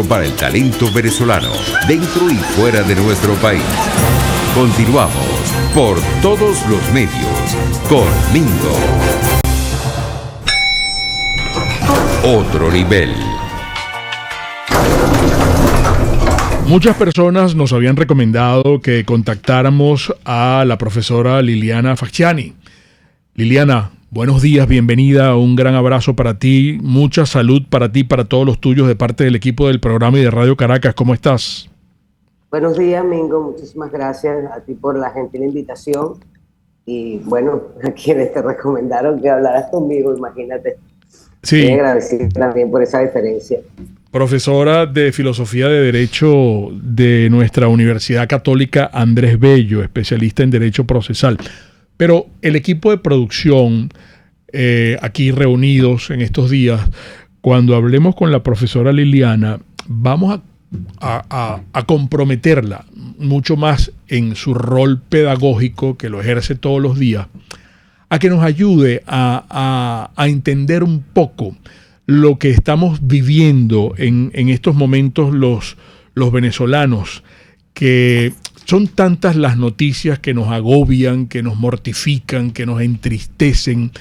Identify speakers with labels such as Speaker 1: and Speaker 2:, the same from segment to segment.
Speaker 1: para el talento venezolano, dentro y fuera de nuestro país. Continuamos por todos los medios con Mingo. Otro nivel.
Speaker 2: Muchas personas nos habían recomendado que contactáramos a la profesora Liliana Facciani. Liliana, buenos días, bienvenida, un gran abrazo para ti, mucha salud para ti, para todos los tuyos de parte del equipo del programa y de Radio Caracas. ¿Cómo estás?
Speaker 3: Buenos días, Mingo, muchísimas gracias a ti por la gentil invitación y bueno, a quienes te recomendaron que hablaras conmigo, imagínate.
Speaker 2: Sí.
Speaker 3: Estoy agradecido también por esa deferencia.
Speaker 2: Profesora de Filosofía de Derecho de nuestra Universidad Católica Andrés Bello, especialista en Derecho Procesal. Pero el equipo de producción, aquí reunidos en estos días, cuando hablemos con la profesora Liliana, vamos a comprometerla mucho más en su rol pedagógico, que lo ejerce todos los días, a que nos ayude a entender un poco lo que estamos viviendo en estos momentos los venezolanos, que son tantas las noticias que nos agobian, que nos mortifican, que nos entristecen,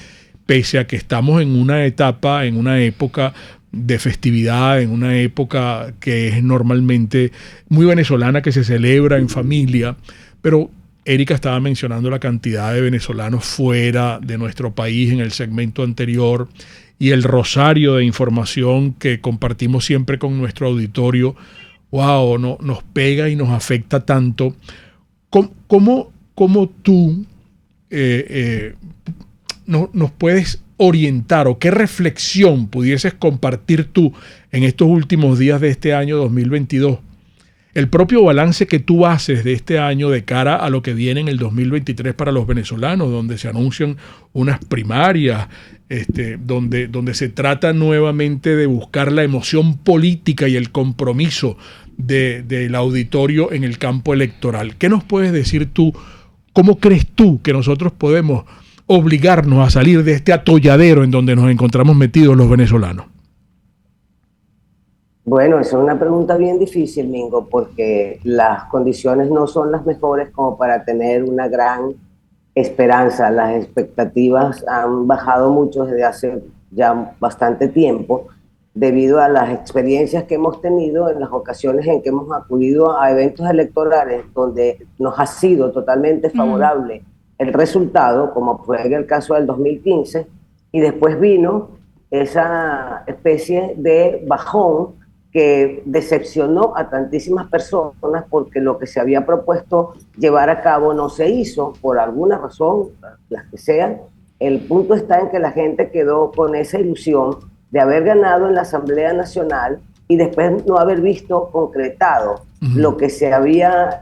Speaker 2: pese a que estamos en una etapa, en una época de festividad, en una época que es normalmente muy venezolana, que se celebra en familia, pero Erika estaba mencionando la cantidad de venezolanos fuera de nuestro país en el segmento anterior y el rosario de información que compartimos siempre con nuestro auditorio. Wow, nos pega y nos afecta tanto. ¿Cómo tú nos puedes orientar o qué reflexión pudieses compartir tú en estos últimos días de este año 2022? El propio balance que tú haces de este año de cara a lo que viene en el 2023 para los venezolanos, donde se anuncian unas primarias, donde se trata nuevamente de buscar la emoción política y el compromiso del auditorio en el campo electoral. ¿Qué nos puedes decir tú? ¿Cómo crees tú que nosotros podemos obligarnos a salir de este atolladero en donde nos encontramos metidos los venezolanos?
Speaker 3: Bueno, esa es una pregunta bien difícil, Mingo, porque las condiciones no son las mejores como para tener una gran esperanza. Las expectativas han bajado mucho desde hace ya bastante tiempo debido a las experiencias que hemos tenido en las ocasiones en que hemos acudido a eventos electorales donde nos ha sido totalmente favorable el resultado, como fue en el caso del 2015, y después vino esa especie de bajón que decepcionó a tantísimas personas porque lo que se había propuesto llevar a cabo no se hizo por alguna razón, las que sean. El punto está en que la gente quedó con esa ilusión de haber ganado en la Asamblea Nacional y después no haber visto concretado lo que se había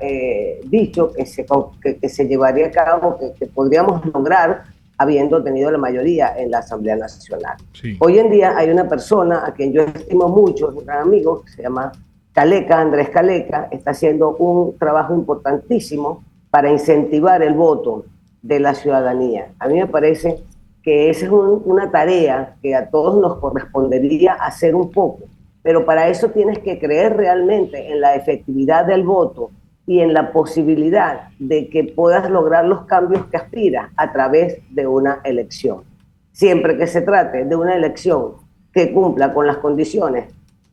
Speaker 3: dicho que se llevaría a cabo, que podríamos lograr habiendo tenido la mayoría en la Asamblea Nacional. Sí. Hoy en día hay una persona a quien yo estimo mucho, es un gran amigo, que se llama Caleca, Andrés Caleca, está haciendo un trabajo importantísimo para incentivar el voto de la ciudadanía. A mí me parece que esa es una tarea que a todos nos correspondería hacer un poco, pero para eso tienes que creer realmente en la efectividad del voto y en la posibilidad de que puedas lograr los cambios que aspiras a través de una elección. Siempre que se trate de una elección que cumpla con las condiciones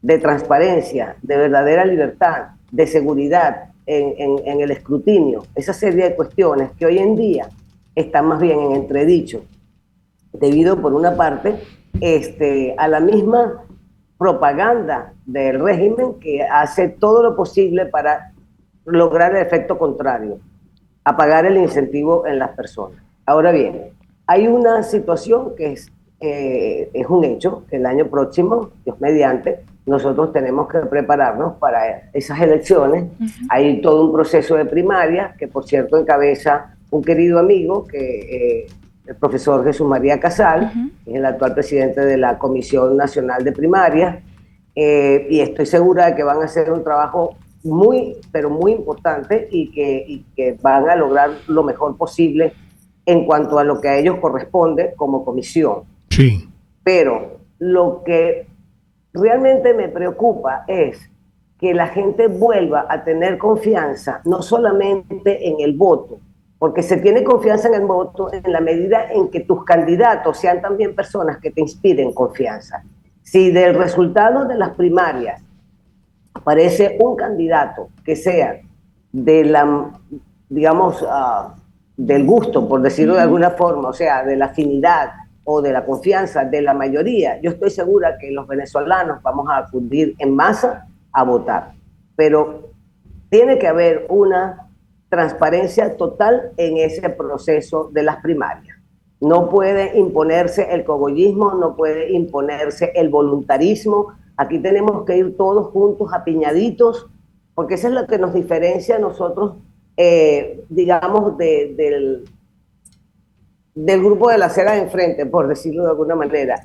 Speaker 3: de transparencia, de verdadera libertad, de seguridad en el escrutinio, esa serie de cuestiones que hoy en día están más bien en entredicho, debido por una parte a la misma propaganda del régimen que hace todo lo posible para lograr el efecto contrario, apagar el incentivo en las personas. Ahora bien, hay una situación que es un hecho, que el año próximo, Dios mediante, nosotros tenemos que prepararnos para esas elecciones. Hay todo un proceso de primaria, que por cierto encabeza un querido amigo, el profesor Jesús María Casal, que es el actual presidente de la Comisión Nacional de Primarias, y estoy segura de que van a hacer un trabajo muy, pero muy importante y que van a lograr lo mejor posible en cuanto a lo que a ellos corresponde como comisión.
Speaker 2: Sí.
Speaker 3: Pero lo que realmente me preocupa es que la gente vuelva a tener confianza, no solamente en el voto, porque se tiene confianza en el voto en la medida en que tus candidatos sean también personas que te inspiren confianza. Si del resultado de las primarias aparece un candidato que sea de la, digamos, del gusto, por decirlo de alguna forma, o sea, de la afinidad o de la confianza de la mayoría, yo estoy segura que los venezolanos vamos a acudir en masa a votar. Pero tiene que haber una transparencia total en ese proceso de las primarias. No puede imponerse el cogollismo, no puede imponerse el voluntarismo. Aquí tenemos que ir todos juntos, apiñaditos, porque eso es lo que nos diferencia a nosotros, digamos, del grupo de la acera de enfrente, por decirlo de alguna manera.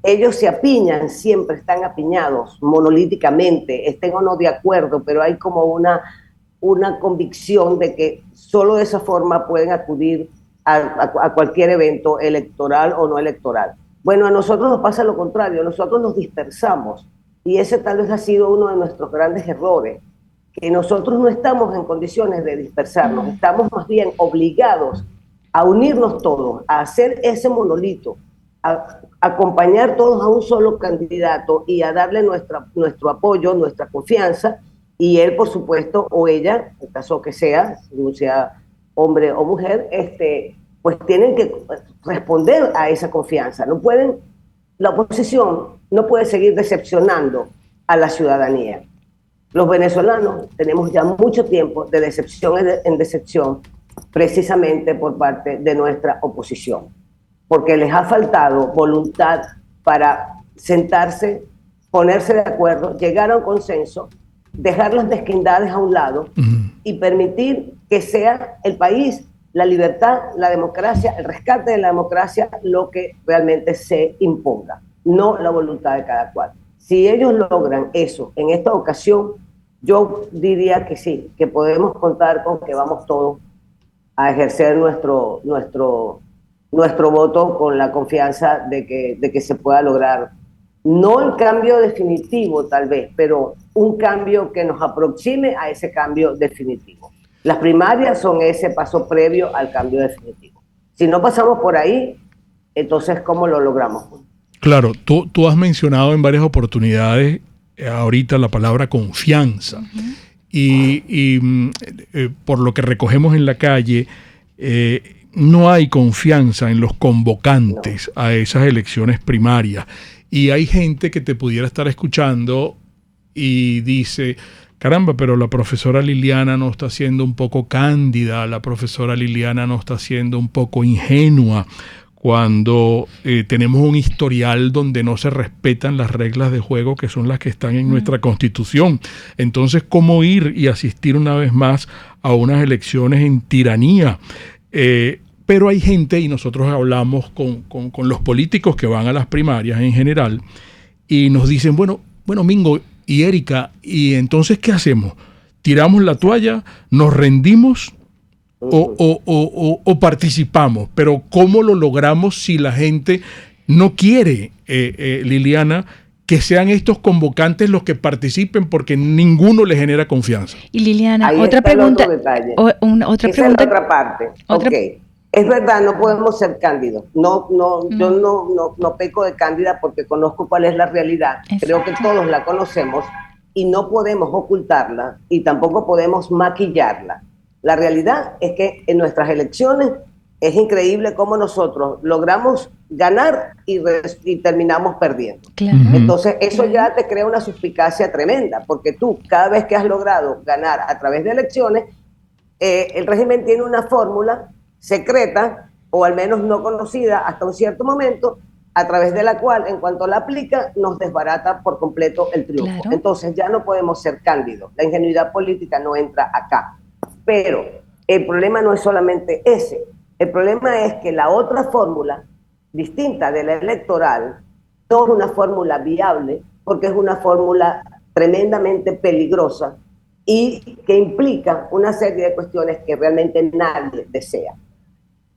Speaker 3: Ellos se apiñan, siempre están apiñados monolíticamente, estén o no de acuerdo, pero hay como una convicción de que solo de esa forma pueden acudir a cualquier evento electoral o no electoral. Bueno, a nosotros nos pasa lo contrario, nosotros nos dispersamos, y ese tal vez ha sido uno de nuestros grandes errores, que nosotros no estamos en condiciones de dispersarnos, estamos más bien obligados a unirnos todos, a hacer ese monolito, a acompañar todos a un solo candidato y a darle nuestro apoyo, nuestra confianza, y él, por supuesto, o ella, en caso que sea, sea hombre o mujer, pues tienen que responder a esa confianza. No pueden, la oposición no puede seguir decepcionando a la ciudadanía. Los venezolanos tenemos ya mucho tiempo de decepción en decepción, precisamente por parte de nuestra oposición, porque les ha faltado voluntad para sentarse, ponerse de acuerdo, llegar a un consenso, dejar las mezquindades a un lado y permitir que sea el país, la libertad, la democracia, el rescate de la democracia, lo que realmente se imponga, no la voluntad de cada cual. Si ellos logran eso en esta ocasión, yo diría que sí, que podemos contar con que vamos todos a ejercer nuestro voto con la confianza de que se pueda lograr, no el cambio definitivo tal vez, pero un cambio que nos aproxime a ese cambio definitivo. Las primarias son ese paso previo al cambio definitivo. Si no pasamos por ahí, entonces ¿cómo lo logramos?
Speaker 2: Claro, tú has mencionado en varias oportunidades ahorita la palabra confianza. Y por lo que recogemos en la calle, no hay confianza en los convocantes a esas elecciones primarias. Y hay gente que te pudiera estar escuchando y dice, caramba, pero la profesora Liliana no está siendo un poco cándida, la profesora Liliana no está siendo un poco ingenua, cuando tenemos un historial donde no se respetan las reglas de juego que son las que están en nuestra Constitución. Entonces, ¿cómo ir y asistir una vez más a unas elecciones en tiranía? Pero hay gente, y nosotros hablamos con los políticos que van a las primarias en general, y nos dicen, bueno, Mingo y Erika, ¿y entonces qué hacemos? ¿Tiramos la toalla? ¿Nos rendimos? O participamos, pero ¿cómo lo logramos si la gente no quiere, Liliana, que sean estos convocantes los que participen porque ninguno le genera confianza?
Speaker 4: Y Liliana,
Speaker 3: ahí
Speaker 4: otra pregunta.
Speaker 3: Esa es la otra parte. Okay. Es verdad, no podemos ser cándidos. Yo no peco de cándida porque conozco cuál es la realidad. Exacto. Creo que todos la conocemos y no podemos ocultarla y tampoco podemos maquillarla. La realidad es que en nuestras elecciones es increíble cómo nosotros logramos ganar y terminamos perdiendo. Claro. Entonces eso ya te crea una suspicacia tremenda, porque tú cada vez que has logrado ganar a través de elecciones, el régimen tiene una fórmula secreta, o al menos no conocida hasta un cierto momento, a través de la cual, en cuanto la aplica, nos desbarata por completo el triunfo. Claro. Entonces ya no podemos ser cándidos. La ingenuidad política no entra acá. Pero el problema no es solamente ese. El problema es que la otra fórmula, distinta de la electoral, no es una fórmula viable, porque es una fórmula tremendamente peligrosa y que implica una serie de cuestiones que realmente nadie desea.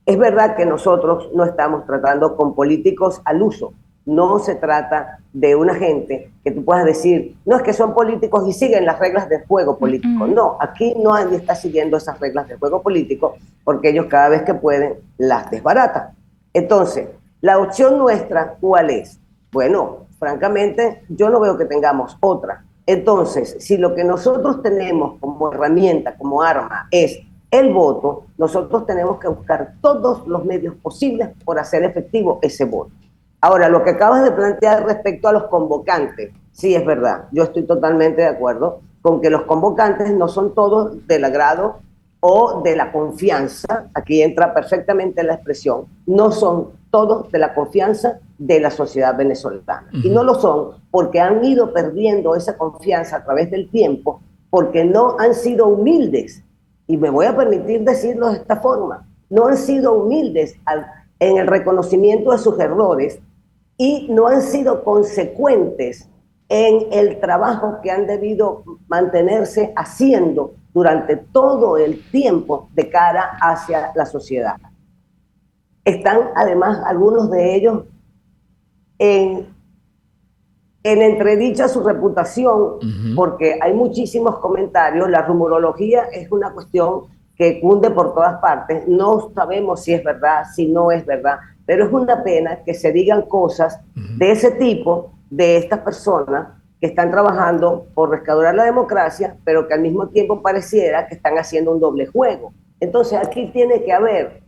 Speaker 3: Es verdad que nosotros no estamos tratando con políticos al uso, No se trata de una gente que tú puedas decir, no, es que son políticos y siguen las reglas del juego político. No, aquí nadie está siguiendo esas reglas del juego político porque ellos cada vez que pueden las desbaratan. Entonces, la opción nuestra, ¿cuál es? Bueno, francamente, yo no veo que tengamos otra. Entonces, si lo que nosotros tenemos como herramienta, como arma, es el voto, nosotros tenemos que buscar todos los medios posibles por hacer efectivo ese voto. Ahora, lo que acabas de plantear respecto a los convocantes, sí es verdad, yo estoy totalmente de acuerdo con que los convocantes no son todos del agrado o de la confianza, aquí entra perfectamente la expresión, no son todos de la confianza de la sociedad venezolana. Y no lo son porque han ido perdiendo esa confianza a través del tiempo, porque no han sido humildes. Y me voy a permitir decirlo de esta forma, no han sido humildes en el reconocimiento de sus errores y no han sido consecuentes en el trabajo que han debido mantenerse haciendo durante todo el tiempo de cara hacia la sociedad. Están además algunos de ellos en entredicha su reputación, porque hay muchísimos comentarios, la rumorología es una cuestión que cunde por todas partes, no sabemos si es verdad, si no es verdad, pero es una pena que se digan cosas de ese tipo, de estas personas que están trabajando por restaurar la democracia, pero que al mismo tiempo pareciera que están haciendo un doble juego. Entonces aquí tiene que haber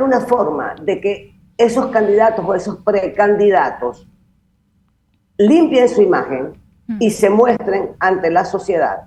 Speaker 3: una forma de que esos candidatos o esos precandidatos limpien su imagen y se muestren ante la sociedad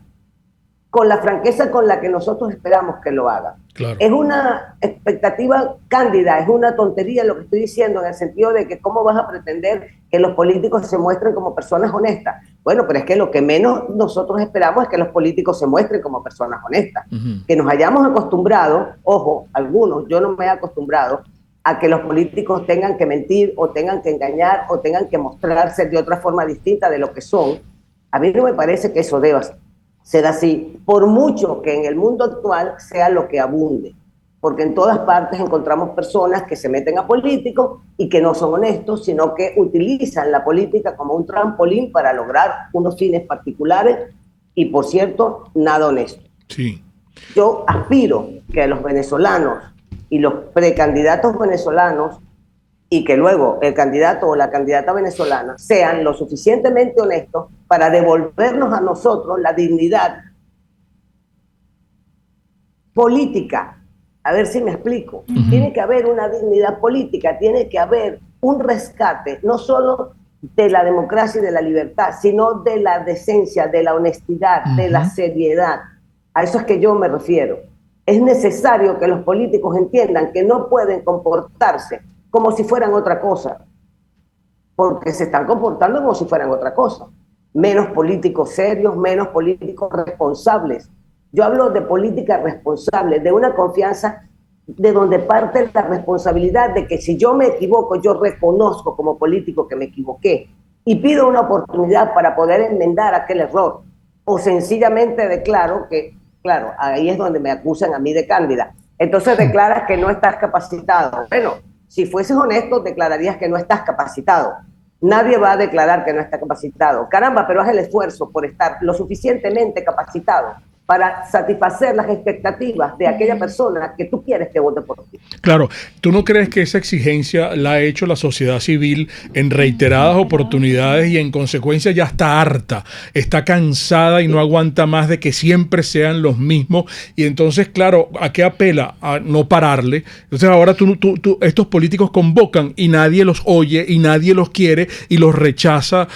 Speaker 3: con la franqueza con la que nosotros esperamos que lo hagan. Claro. Es una expectativa cándida, es una tontería lo que estoy diciendo, en el sentido de que cómo vas a pretender que los políticos se muestren como personas honestas. Bueno, pero es que lo que menos nosotros esperamos es que los políticos se muestren como personas honestas. Que nos hayamos acostumbrado, ojo, algunos, yo no me he acostumbrado a que los políticos tengan que mentir o tengan que engañar o tengan que mostrarse de otra forma distinta de lo que son. A mí no me parece que eso deba ser así, por mucho que en el mundo actual sea lo que abunde, porque en todas partes encontramos personas que se meten a políticos y que no son honestos, sino que utilizan la política como un trampolín para lograr unos fines particulares y, por cierto, nada honesto.
Speaker 2: Sí.
Speaker 3: Yo aspiro que los venezolanos y los precandidatos venezolanos y que luego el candidato o la candidata venezolana sean lo suficientemente honestos para devolvernos a nosotros la dignidad política. A ver si me explico. Tiene que haber una dignidad política, tiene que haber un rescate, no solo de la democracia y de la libertad, sino de la decencia, de la honestidad, de la seriedad. A eso es que yo me refiero. Es necesario que los políticos entiendan que no pueden comportarse como si fueran otra cosa, porque se están comportando como si fueran otra cosa. Menos políticos serios, menos políticos responsables. Yo hablo de política responsable, de una confianza de donde parte la responsabilidad de que si yo me equivoco, yo reconozco como político que me equivoqué y pido una oportunidad para poder enmendar aquel error. O sencillamente declaro que, claro, ahí es donde me acusan a mí de cándida. Entonces declaras que no estás capacitado. Bueno, si fueses honesto, declararías que no estás capacitado. Nadie va a declarar que no está capacitado. Caramba, pero haz el esfuerzo por estar lo suficientemente capacitado para satisfacer las expectativas de aquella persona que tú quieres que vote por ti.
Speaker 2: Claro, ¿tú no crees que esa exigencia la ha hecho la sociedad civil en reiteradas oportunidades y en consecuencia ya está harta, está cansada y no aguanta más de que siempre sean los mismos? Y entonces, claro, ¿a qué apela? A no pararle. Entonces ahora estos políticos convocan y nadie los oye y nadie los quiere y los rechaza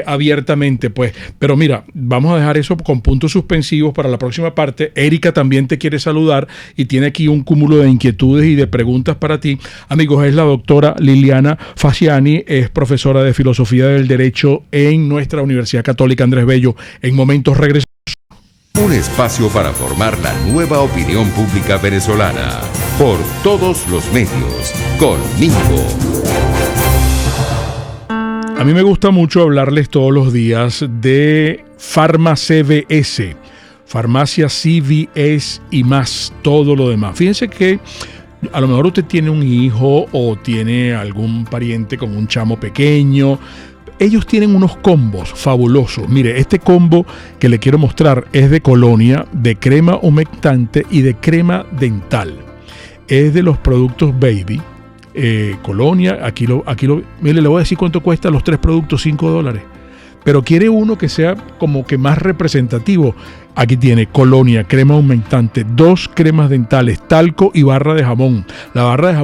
Speaker 2: abiertamente, pues. Pero mira, vamos a dejar eso con puntos suspensivos para la próxima parte. Erika también te quiere saludar y tiene aquí un cúmulo de inquietudes y de preguntas para ti. Amigos, es la doctora Liliana Fasciani, es profesora de Filosofía del Derecho en nuestra Universidad Católica Andrés Bello. En momentos regresamos.
Speaker 1: Un espacio para formar la nueva opinión pública venezolana por todos los medios con Mingo.
Speaker 2: A mí me gusta mucho hablarles todos los días de Farma-CVS. Farmacia CVS y más todo lo demás. Fíjense que A lo mejor usted tiene un hijo o tiene algún pariente con un chamo pequeño. Ellos tienen unos combos fabulosos. Mire, este combo que le quiero mostrar es de Colonia, de crema humectante y de crema dental. Es de los productos Baby. Colonia, mire, le voy a decir cuánto cuesta los 3 productos, $5. Pero quiere uno que sea como que más representativo. Aquí tiene Colonia, crema aumentante, 2 cremas dentales, talco y barra de jabón. La barra de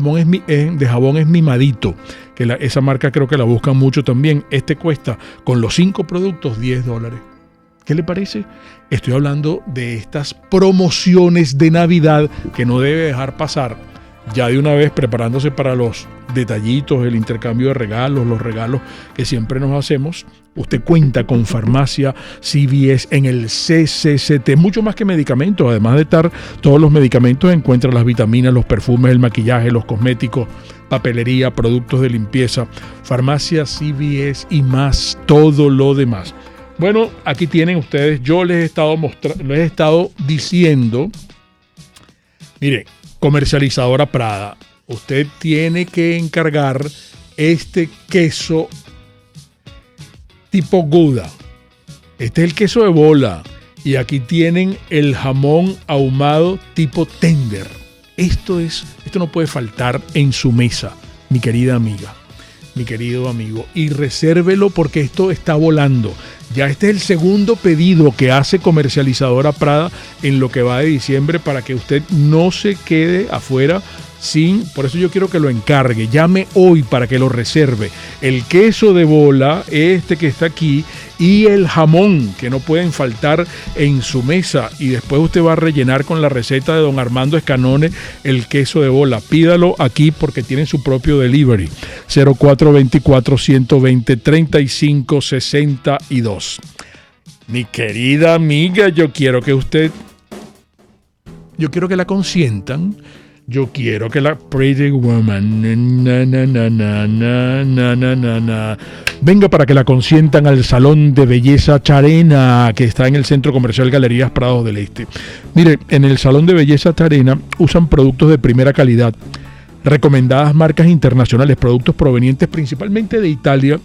Speaker 2: jabón es Mimadito, que esa marca creo que la buscan mucho también. Este cuesta con los 5 productos $10. ¿Qué le parece? Estoy hablando de estas promociones de Navidad que no debe dejar pasar. Ya de una vez preparándose para los detallitos, el intercambio de regalos, los regalos que siempre nos hacemos. Usted cuenta con Farmacia CVS en el CCCT, mucho más que medicamentos. Además de estar todos los medicamentos, encuentra las vitaminas, los perfumes, el maquillaje, los cosméticos, papelería, productos de limpieza, Farmacia CVS y más, todo lo demás. Bueno, aquí tienen ustedes, yo les he estado diciendo, mire, Comercializadora Prada, usted tiene que encargar este queso tipo Gouda. Este es el queso de bola. Y aquí tienen el jamón ahumado tipo tender. Esto no puede faltar en su mesa, mi querida amiga, mi querido amigo. Y resérvelo porque esto está volando. Ya este es el segundo pedido que hace Comercializadora Prada en lo que va de diciembre para que usted no se quede afuera por eso yo quiero que lo encargue. Llame hoy para que lo reserve. El queso de bola, este que está aquí, y el jamón, que no pueden faltar en su mesa. Y después usted va a rellenar con la receta de don Armando Escanone el queso de bola. Pídalo aquí porque tienen su propio delivery. 0424-120-3562. Mi querida amiga, yo quiero que la consientan. Yo quiero que la Pretty Woman venga para que la consientan al Salón de Belleza Charena, que está en el Centro Comercial Galerías Prados del Este. Mire, en el Salón de Belleza Charena usan productos de primera calidad, recomendadas marcas internacionales, productos provenientes principalmente de Italia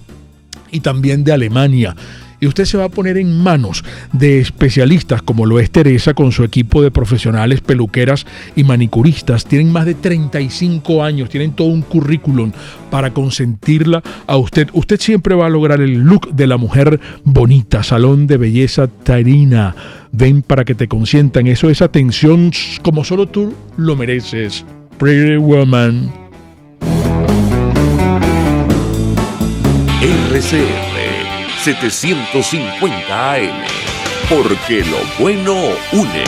Speaker 2: y también de Alemania. Y usted se va a poner en manos de especialistas como lo es Teresa con su equipo de profesionales, peluqueras y manicuristas. Tienen más de 35 años, tienen todo un currículum para consentirla a usted. Usted siempre va a lograr el look de la mujer bonita. Salón de Belleza Tarina. Ven para que te consientan. Eso es atención como solo tú lo mereces. Pretty Woman.
Speaker 1: RCR 750 AM, porque lo bueno une.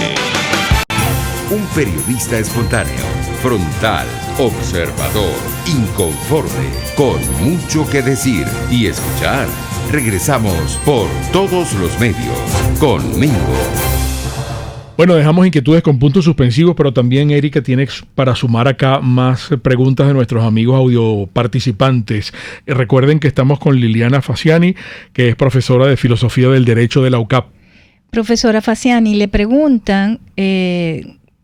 Speaker 1: Un periodista espontáneo, frontal, observador, inconforme, con mucho que decir y escuchar. Regresamos por todos los medios con Mingo.
Speaker 2: Bueno, dejamos inquietudes con puntos suspensivos, pero también Erika tiene para sumar acá más preguntas de nuestros amigos audio participantes. Recuerden que estamos con Liliana Faciani, que es profesora de Filosofía del Derecho de la UCAP.
Speaker 4: Profesora Faciani, le preguntan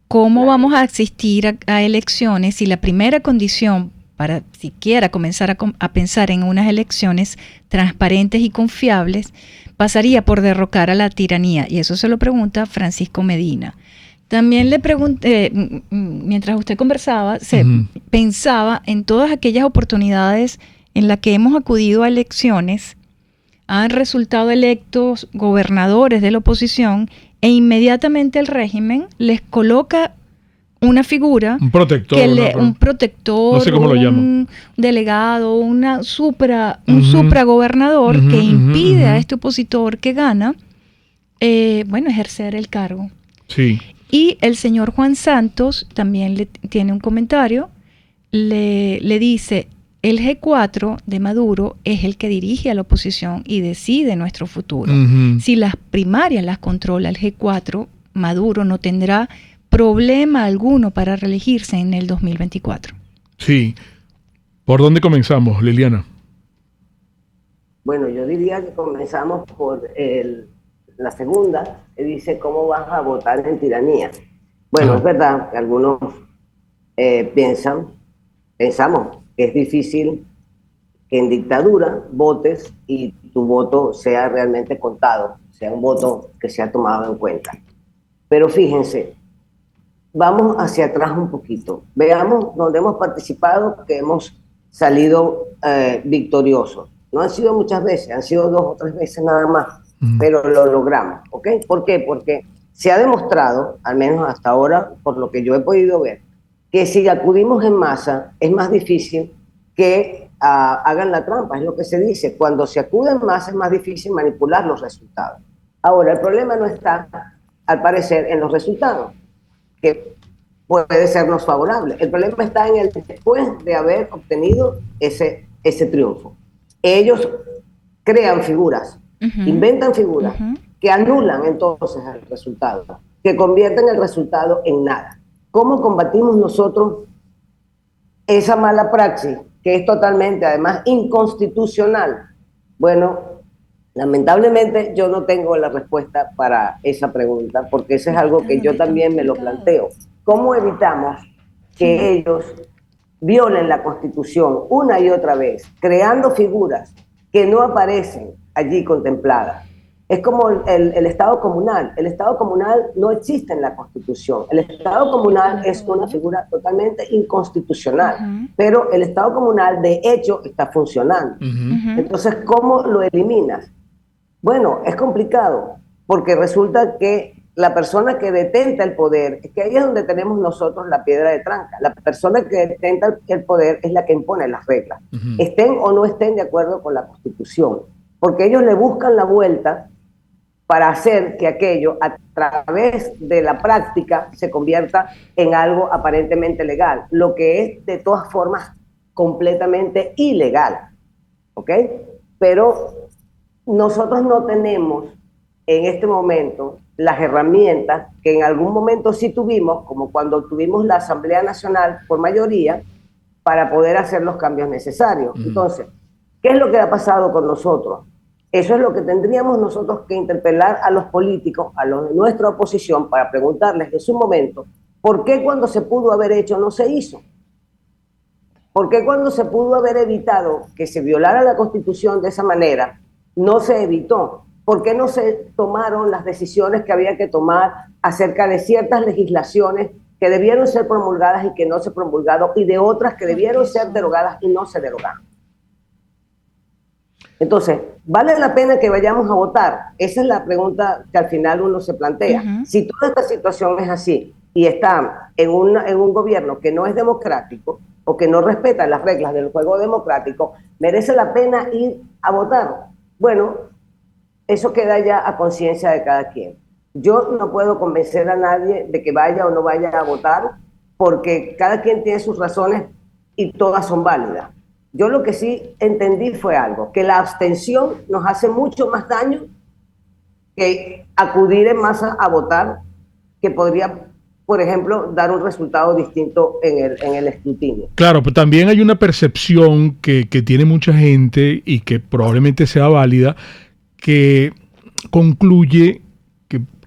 Speaker 4: cómo vamos a asistir a elecciones si la primera condición para siquiera comenzar a pensar en unas elecciones transparentes y confiables pasaría por derrocar a la tiranía. Y eso se lo pregunta Francisco Medina. También le pregunté, mientras usted conversaba, pensaba en todas aquellas oportunidades en las que hemos acudido a elecciones, han resultado electos gobernadores de la oposición e inmediatamente el régimen les coloca una figura, un protector,
Speaker 2: no sé cómo lo llaman,
Speaker 4: un delegado, un supragobernador que impide a este opositor que gana, ejercer el cargo.
Speaker 2: Sí.
Speaker 4: Y el señor Juan Santos también le tiene un comentario, le dice, el G4 de Maduro es el que dirige a la oposición y decide nuestro futuro. Si las primarias las controla el G4, Maduro no tendrá problema alguno para reelegirse en el 2024.
Speaker 2: Sí. ¿Por dónde comenzamos, Liliana?
Speaker 3: Bueno, yo diría que comenzamos por la segunda, que dice cómo vas a votar en tiranía. Bueno, es verdad que algunos pensamos que es difícil que en dictadura votes y tu voto sea realmente contado, sea un voto que sea tomado en cuenta. Pero fíjense, vamos hacia atrás un poquito. Veamos donde hemos participado, que hemos salido victoriosos. No han sido muchas veces, han sido 2 o 3 veces nada más, pero lo logramos, ¿ok? ¿Por qué? Porque se ha demostrado, al menos hasta ahora, por lo que yo he podido ver, que si acudimos en masa es más difícil que hagan la trampa, es lo que se dice. Cuando se acude en masa es más difícil manipular los resultados. Ahora, el problema no está, al parecer, en los resultados, que puede sernos favorable. El problema está en el después de haber obtenido ese triunfo. Ellos crean figuras, inventan figuras que anulan entonces el resultado, que convierten el resultado en nada. ¿Cómo combatimos nosotros esa mala praxis, que es totalmente, además, inconstitucional? Bueno, lamentablemente yo no tengo la respuesta para esa pregunta, porque eso es algo que yo también me lo planteo. ¿Cómo evitamos que ellos violen la Constitución una y otra vez, creando figuras que no aparecen allí contempladas? Es como el Estado comunal. El Estado comunal no existe en la Constitución. El Estado comunal es una figura totalmente inconstitucional, pero el Estado comunal de hecho está funcionando. Entonces, ¿cómo lo eliminas? Bueno, es complicado, porque resulta que la persona que detenta el poder, es que ahí es donde tenemos nosotros la piedra de tranca. La persona que detenta el poder es la que impone las reglas, estén o no estén de acuerdo con la Constitución, porque ellos le buscan la vuelta para hacer que aquello a través de la práctica se convierta en algo aparentemente legal, lo que es de todas formas completamente ilegal, ¿ok? Pero nosotros no tenemos en este momento las herramientas que en algún momento sí tuvimos, como cuando tuvimos la Asamblea Nacional por mayoría, para poder hacer los cambios necesarios. Entonces, ¿qué es lo que ha pasado con nosotros? Eso es lo que tendríamos nosotros que interpelar a los políticos, a los de nuestra oposición, para preguntarles en su momento, ¿por qué cuando se pudo haber hecho no se hizo? ¿Por qué cuando se pudo haber evitado que se violara la Constitución de esa manera, no se evitó? ¿Por qué no se tomaron las decisiones que había que tomar acerca de ciertas legislaciones que debieron ser promulgadas y que no se promulgaron, y de otras que debieron ser derogadas y no se derogaron? Entonces, ¿vale la pena que vayamos a votar? Esa es la pregunta que al final uno se plantea. Si toda esta situación es así y está en un gobierno que no es democrático o que no respeta las reglas del juego democrático, ¿merece la pena ir a votar? Bueno, eso queda ya a conciencia de cada quien. Yo no puedo convencer a nadie de que vaya o no vaya a votar, porque cada quien tiene sus razones y todas son válidas. Yo lo que sí entendí fue algo, que la abstención nos hace mucho más daño que acudir en masa a votar, que podría, por ejemplo, dar un resultado distinto en el escrutinio.
Speaker 2: Claro, pero también hay una percepción que tiene mucha gente y que probablemente sea válida, que concluye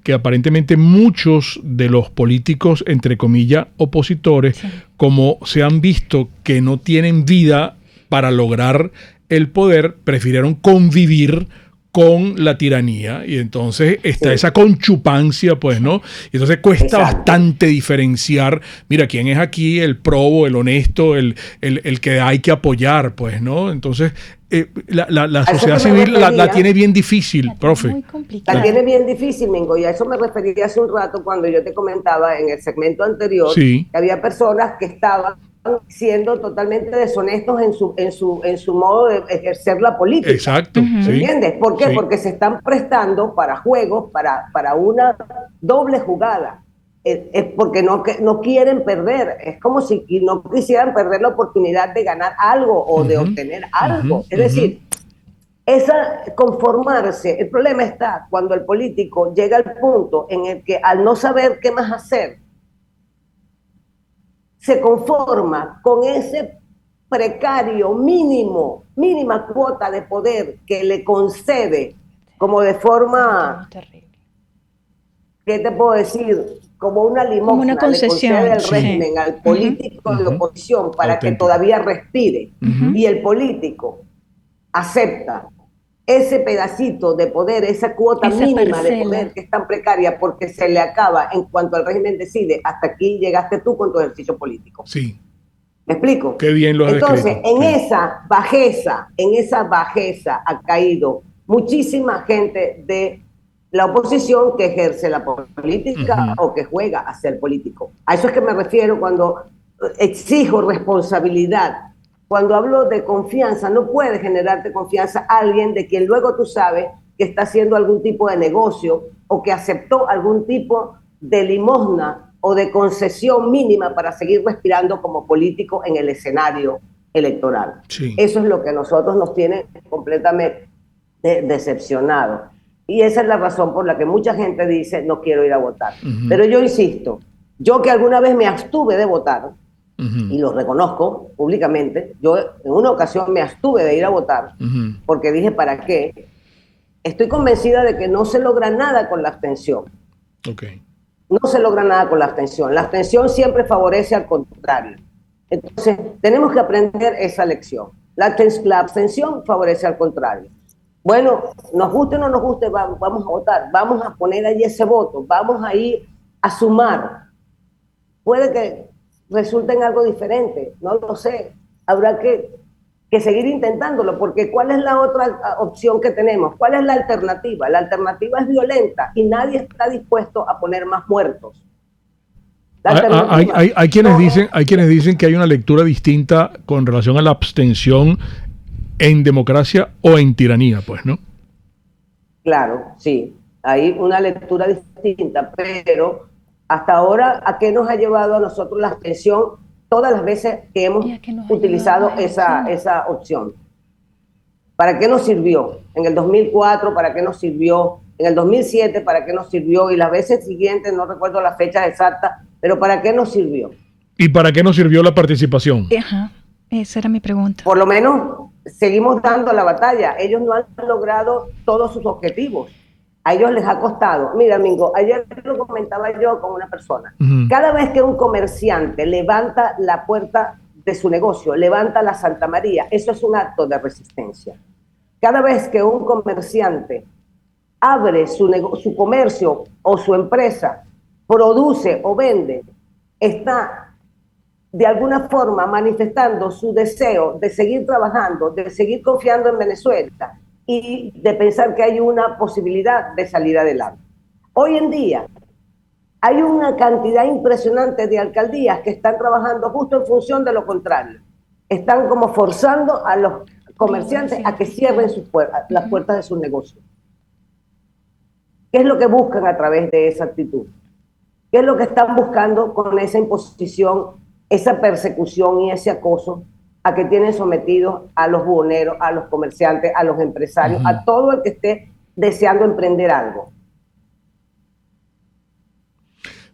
Speaker 2: que aparentemente muchos de los políticos, entre comillas, opositores, como se han visto que no tienen vida para lograr el poder, prefirieron convivir con la tiranía, y entonces está esa conchupancia, pues, ¿no? Y entonces cuesta bastante diferenciar, mira, quién es aquí el probo, el honesto, el que hay que apoyar, pues, ¿no? Entonces, la sociedad civil la tiene bien difícil, profe.
Speaker 3: La tiene bien difícil, Mingo, y a eso me refería hace un rato cuando yo te comentaba en el segmento anterior, que había personas que estaban siendo totalmente deshonestos en su modo de ejercer la política.
Speaker 2: Exacto.
Speaker 3: ¿Entiendes? ¿Por qué? Porque se están prestando para juegos, para una doble jugada. Es porque no quieren perder. Es como si no quisieran perder la oportunidad de ganar algo o de obtener algo. Es decir, conformarse. El problema está cuando el político llega al punto en el que, al no saber qué más hacer, se conforma con ese precario mínima cuota de poder que le concede como de forma ¿qué te puedo decir? Como una limosna,
Speaker 4: como una concesión,
Speaker 3: le concede el
Speaker 4: sí.
Speaker 3: régimen al político de oposición para que todavía respire. Y el político acepta ese pedacito de poder, esa cuota mínima de poder que es tan precaria porque se le acaba en cuanto el régimen decide, hasta aquí llegaste tú con tu ejercicio político.
Speaker 2: Sí.
Speaker 3: ¿Me explico?
Speaker 2: Qué bien lo has
Speaker 3: Entonces,
Speaker 2: descrito.
Speaker 3: en esa bajeza ha caído muchísima gente de la oposición que ejerce la política o que juega a ser político. A eso es que me refiero cuando exijo responsabilidad. Cuando hablo de confianza, no puede generarte confianza alguien de quien luego tú sabes que está haciendo algún tipo de negocio o que aceptó algún tipo de limosna o de concesión mínima para seguir respirando como político en el escenario electoral.
Speaker 2: Sí.
Speaker 3: Eso es lo que a nosotros nos tiene completamente decepcionados. Y esa es la razón por la que mucha gente dice no quiero ir a votar. Pero yo insisto, yo que alguna vez me abstuve de votar, y lo reconozco públicamente, yo en una ocasión me abstuve de ir a votar, porque dije, ¿para qué? Estoy convencida de que no se logra nada con la abstención.
Speaker 2: Okay.
Speaker 3: No se logra nada con la abstención. La abstención siempre favorece al contrario. Entonces, tenemos que aprender esa lección. La abstención favorece al contrario. Bueno, nos guste o no nos guste, vamos a votar, vamos a poner ahí ese voto, vamos a ir a sumar. Puede que resulte en algo diferente, no lo sé. Habrá que seguir intentándolo, porque ¿cuál es la otra opción que tenemos? ¿Cuál es la alternativa? La alternativa es violenta y nadie está dispuesto a poner más muertos.
Speaker 2: Hay quienes dicen que hay una lectura distinta con relación a la abstención en democracia o en tiranía, pues, ¿no?
Speaker 3: Claro, sí, hay una lectura distinta, pero hasta ahora, ¿a qué nos ha llevado a nosotros la abstención todas las veces que hemos utilizado esa opción? ¿Para qué nos sirvió? En el 2004, ¿para qué nos sirvió? En el 2007, ¿para qué nos sirvió? Y las veces siguientes, no recuerdo las fechas exactas, pero ¿para qué nos sirvió?
Speaker 2: ¿Y para qué nos sirvió la participación?
Speaker 4: Ajá, esa era mi pregunta.
Speaker 3: Por lo menos seguimos dando la batalla. Ellos no han logrado todos sus objetivos. A ellos les ha costado. Mira, Mingo, ayer lo comentaba yo con una persona. Cada vez que un comerciante levanta la puerta de su negocio, levanta la Santa María, eso es un acto de resistencia. Cada vez que un comerciante abre su comercio o su empresa, produce o vende, está de alguna forma manifestando su deseo de seguir trabajando, de seguir confiando en Venezuela y de pensar que hay una posibilidad de salir adelante. Hoy en día hay una cantidad impresionante de alcaldías que están trabajando justo en función de lo contrario. Están como forzando a los comerciantes a que cierren las puertas de sus negocios. ¿Qué es lo que buscan a través de esa actitud? ¿Qué es lo que están buscando con esa imposición, esa persecución y ese acoso a que tienen sometidos a los buhoneros, a los comerciantes, a los empresarios, a todo el que esté deseando emprender algo?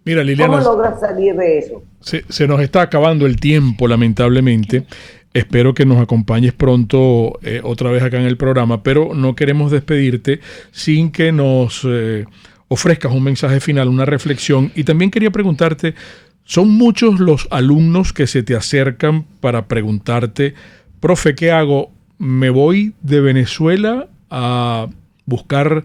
Speaker 2: Mira, Liliana,
Speaker 3: ¿cómo logras salir de eso?
Speaker 2: Se nos está acabando el tiempo, lamentablemente. Espero que nos acompañes pronto otra vez acá en el programa, pero no queremos despedirte sin que nos ofrezcas un mensaje final, una reflexión. Y también quería preguntarte, ¿son muchos los alumnos que se te acercan para preguntarte, profe, ¿qué hago? ¿Me voy de Venezuela a buscar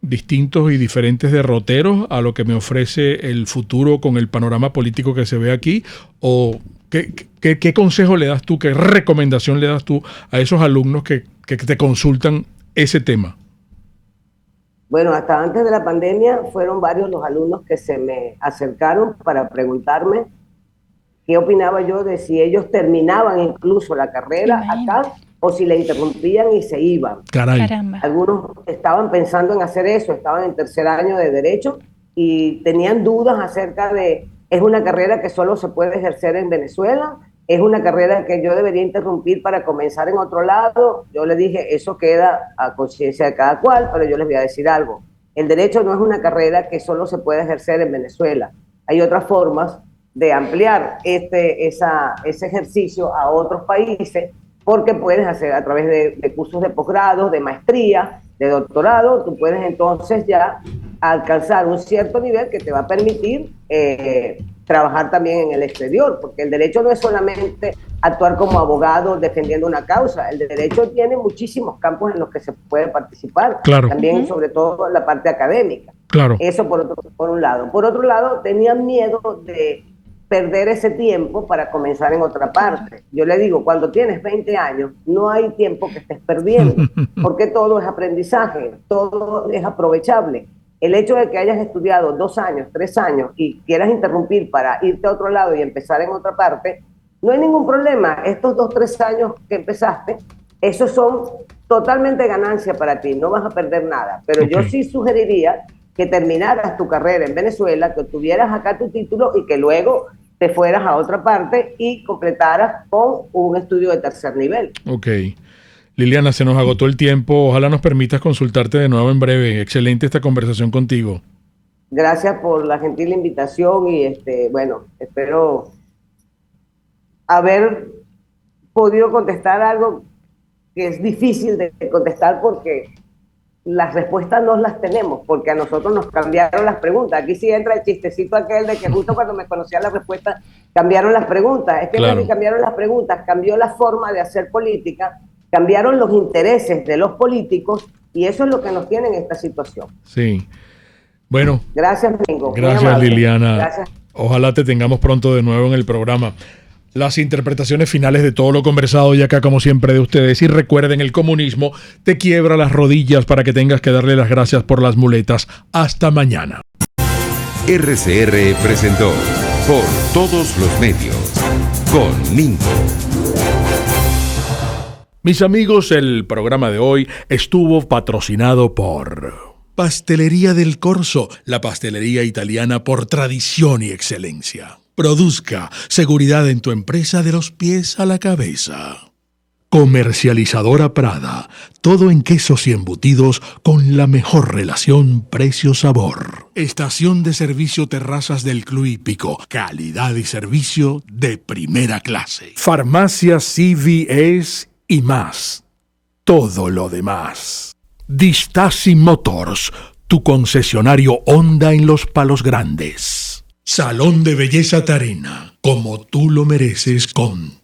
Speaker 2: distintos y diferentes derroteros a lo que me ofrece el futuro con el panorama político que se ve aquí? ¿O qué consejo le das tú, qué recomendación le das tú a esos alumnos que te consultan ese tema?
Speaker 3: Bueno, hasta antes de la pandemia fueron varios los alumnos que se me acercaron para preguntarme qué opinaba yo de si ellos terminaban incluso la carrera acá o si la interrumpían y se iban.
Speaker 2: Caray.
Speaker 4: Caramba.
Speaker 3: Algunos estaban pensando en hacer eso, estaban en tercer año de Derecho y tenían dudas acerca de, ¿es una carrera que solo se puede ejercer en Venezuela? ¿Es una carrera que yo debería interrumpir para comenzar en otro lado? Yo les dije, eso queda a conciencia de cada cual, pero yo les voy a decir algo. El derecho no es una carrera que solo se puede ejercer en Venezuela. Hay otras formas de ampliar ese ejercicio a otros países, porque puedes hacer a través de cursos de posgrado, de maestría, de doctorado. Tú puedes entonces ya a alcanzar un cierto nivel que te va a permitir trabajar también en el exterior, porque el derecho no es solamente actuar como abogado defendiendo una causa, el derecho tiene muchísimos campos en los que se puede participar,
Speaker 2: claro.
Speaker 3: También sobre todo la parte académica.
Speaker 2: Claro.
Speaker 3: Eso por un lado. Por otro lado, tenían miedo de perder ese tiempo para comenzar en otra parte. Yo le digo, cuando tienes 20 años, no hay tiempo que estés perdiendo, porque todo es aprendizaje, todo es aprovechable. El hecho de que hayas estudiado 2 años, 3 años y quieras interrumpir para irte a otro lado y empezar en otra parte, no hay ningún problema. Estos 2, 3 años que empezaste, esos son totalmente ganancia para ti, no vas a perder nada. Pero yo sí sugeriría que terminaras tu carrera en Venezuela, que obtuvieras acá tu título y que luego te fueras a otra parte y completaras con un estudio de tercer nivel.
Speaker 2: Ok. Liliana, se nos agotó el tiempo. Ojalá nos permitas consultarte de nuevo en breve. Excelente esta conversación contigo.
Speaker 3: Gracias por la gentil invitación y bueno, espero haber podido contestar algo que es difícil de contestar porque las respuestas no las tenemos, porque a nosotros nos cambiaron las preguntas. Aquí sí entra el chistecito aquel de que justo cuando me conocía las respuestas cambiaron las preguntas. Es que claro. Cambiaron las preguntas, cambió la forma de hacer política, cambiaron los intereses de los políticos y eso es lo que nos tiene en esta situación.
Speaker 2: Sí. Bueno.
Speaker 3: Gracias, Mingo.
Speaker 2: Gracias, Liliana.
Speaker 3: Gracias.
Speaker 2: Ojalá te tengamos pronto de nuevo en el programa. Las interpretaciones finales de todo lo conversado y acá como siempre de ustedes. Y recuerden, el comunismo te quiebra las rodillas para que tengas que darle las gracias por las muletas. Hasta mañana.
Speaker 1: RCR presentó Por Todos los Medios con Mingo.
Speaker 2: Mis amigos, el programa de hoy estuvo patrocinado por Pastelería del Corso, la pastelería italiana por tradición y excelencia. Produzca seguridad en tu empresa de los pies a la cabeza. Comercializadora Prada, todo en quesos y embutidos con la mejor relación precio-sabor. Estación de servicio Terrazas del Club Hípico, calidad y servicio de primera clase. Farmacia CVS y más. Todo lo demás. Distasi Motors, tu concesionario Honda en Los Palos Grandes. Salón de Belleza Tarena, como tú lo mereces con